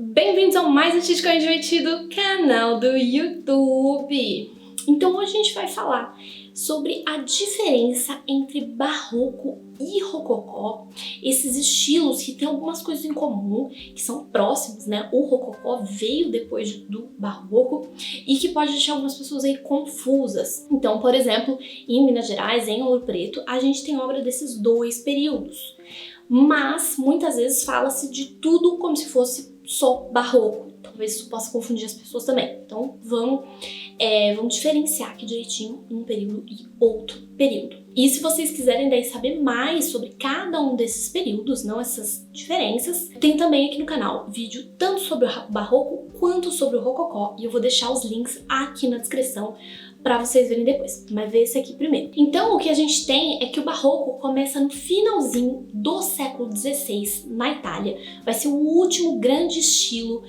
Bem-vindos ao mais artístico e divertido canal do YouTube! Então hoje a gente vai falar sobre a diferença entre barroco e rococó, esses estilos que têm algumas coisas em comum, que são próximos, né? O rococó veio depois do barroco e que pode deixar algumas pessoas aí confusas. Então, por exemplo, em Minas Gerais, em Ouro Preto, a gente tem obra desses dois períodos, mas muitas vezes fala-se de tudo como se fosse só barroco. Talvez isso possa confundir as pessoas também. Então vamos diferenciar aqui direitinho um período e outro período. E se vocês quiserem daí saber mais sobre cada um desses períodos, não essas diferenças, tem também aqui no canal vídeo tanto sobre o barroco quanto sobre o rococó, e eu vou deixar os links aqui na descrição para vocês verem depois, mas ver esse aqui primeiro. Então o que a gente tem é que o barroco começa no finalzinho do século XVI na Itália, vai ser o último grande estilo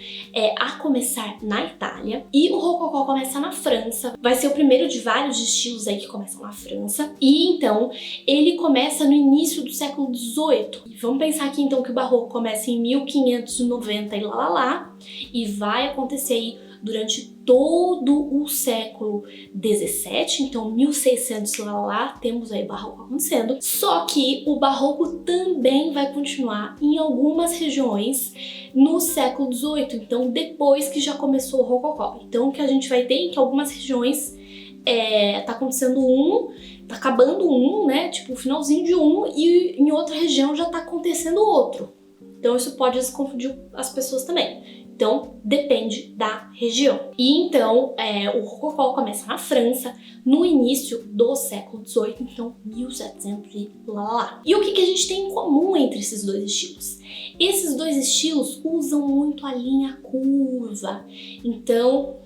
a começar na Itália, e o rococó começa na França, vai ser o primeiro de vários estilos aí que começam na França, e então ele começa no início do século XVIII. E vamos pensar aqui então que o barroco começa em 1590 e vai acontecer aí durante todo o século XVII, então 1600 temos aí barroco acontecendo. Só que o barroco também vai continuar em algumas regiões no século XVIII, então depois que já começou o rococó. Então o que a gente vai ter é que algumas regiões tá acontecendo tá acabando né, tipo o finalzinho de e em outra região já tá acontecendo outro. Então isso pode confundir as pessoas também. Então, depende da região. E então, o rococó começa na França, no início do século XVIII, então 1700 e E o que a gente tem em comum entre esses dois estilos? Esses dois estilos usam muito a linha curva. Então,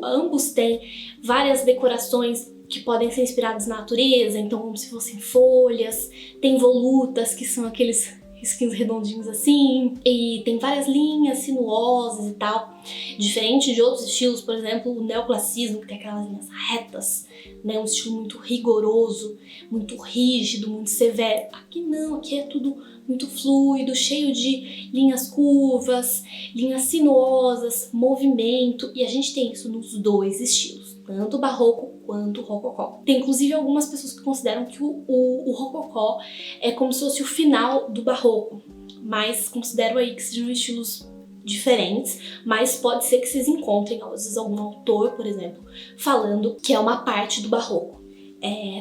ambos têm várias decorações que podem ser inspiradas na natureza, então como se fossem folhas, tem volutas, que são aqueles risquinhos redondinhos assim, e tem várias linhas sinuosas e tal, diferente de outros estilos, por exemplo, o neoclassicismo, que tem aquelas linhas retas, né, um estilo muito rigoroso, muito rígido, muito severo. Aqui não, aqui é tudo muito fluido, cheio de linhas curvas, linhas sinuosas, movimento, e a gente tem isso nos dois estilos, tanto o barroco quanto o rococó. Tem inclusive algumas pessoas que consideram que o rococó é como se fosse o final do barroco, mas considero aí que sejam estilos diferentes, mas pode ser que vocês encontrem, às vezes, algum autor, por exemplo, falando que é uma parte do barroco.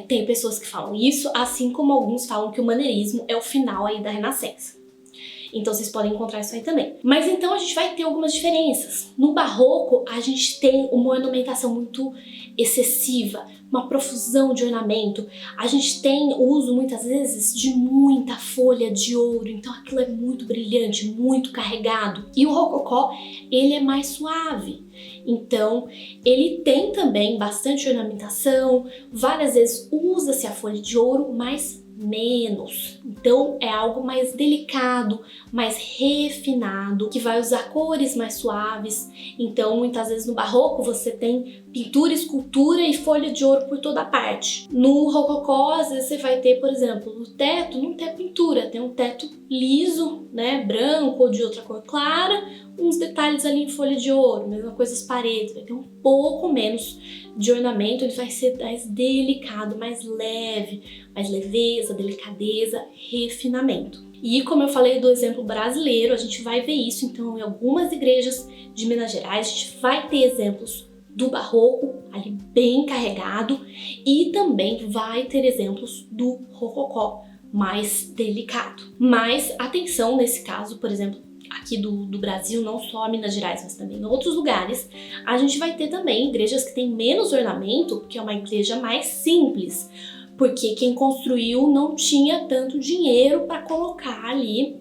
Tem pessoas que falam isso, assim como alguns falam que o maneirismo é o final aí da Renascença. Então vocês podem encontrar isso aí também. Mas então a gente vai ter algumas diferenças. No barroco a gente tem uma ornamentação muito excessiva, uma profusão de ornamento. A gente tem o uso muitas vezes de muita folha de ouro, então aquilo é muito brilhante, muito carregado. E o rococó, ele é mais suave. Então ele tem também bastante ornamentação, várias vezes usa-se a folha de ouro, mas menos. Então é algo mais delicado, mais refinado, que vai usar cores mais suaves. Então muitas vezes no barroco você tem pintura, escultura e folha de ouro por toda parte. No rococó às vezes você vai ter, por exemplo, no teto não tem pintura, tem um teto liso, né, branco ou de outra cor clara, uns detalhes ali em folha de ouro, mesma coisa as paredes, vai ter um pouco menos de ornamento, ele vai ser mais delicado, mais leve, mais leveza, delicadeza, refinamento. E como eu falei do exemplo brasileiro, a gente vai ver isso então em algumas igrejas de Minas Gerais, a gente vai ter exemplos do barroco ali bem carregado e também vai ter exemplos do rococó mais delicado. Mas atenção nesse caso, por exemplo, aqui do Brasil, não só Minas Gerais, mas também em outros lugares, a gente vai ter também igrejas que têm menos ornamento, porque é uma igreja mais simples, porque quem construiu não tinha tanto dinheiro para colocar ali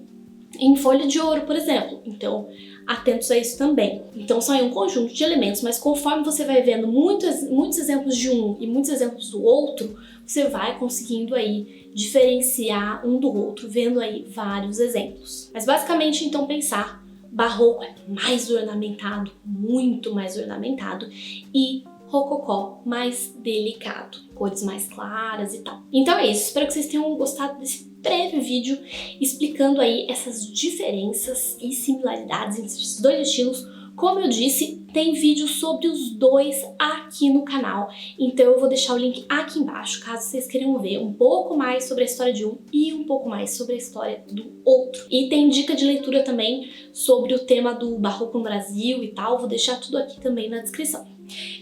em folha de ouro, por exemplo. Então, atentos a isso também. Então, são aí um conjunto de elementos, mas conforme você vai vendo muitos exemplos de um e muitos exemplos do outro, você vai conseguindo aí diferenciar um do outro, vendo aí vários exemplos. Mas basicamente, então, pensar, barroco é mais ornamentado, muito mais ornamentado, e rococó mais delicado, cores mais claras e tal. Então é isso, espero que vocês tenham gostado desse breve vídeo explicando aí essas diferenças e similaridades entre esses dois estilos. Como eu disse, tem vídeo sobre os dois aqui no canal, então eu vou deixar o link aqui embaixo, caso vocês queiram ver um pouco mais sobre a história de um e um pouco mais sobre a história do outro. E tem dica de leitura também sobre o tema do barroco no Brasil e tal, vou deixar tudo aqui também na descrição.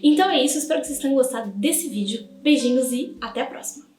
Então é isso, espero que vocês tenham gostado desse vídeo, beijinhos e até a próxima!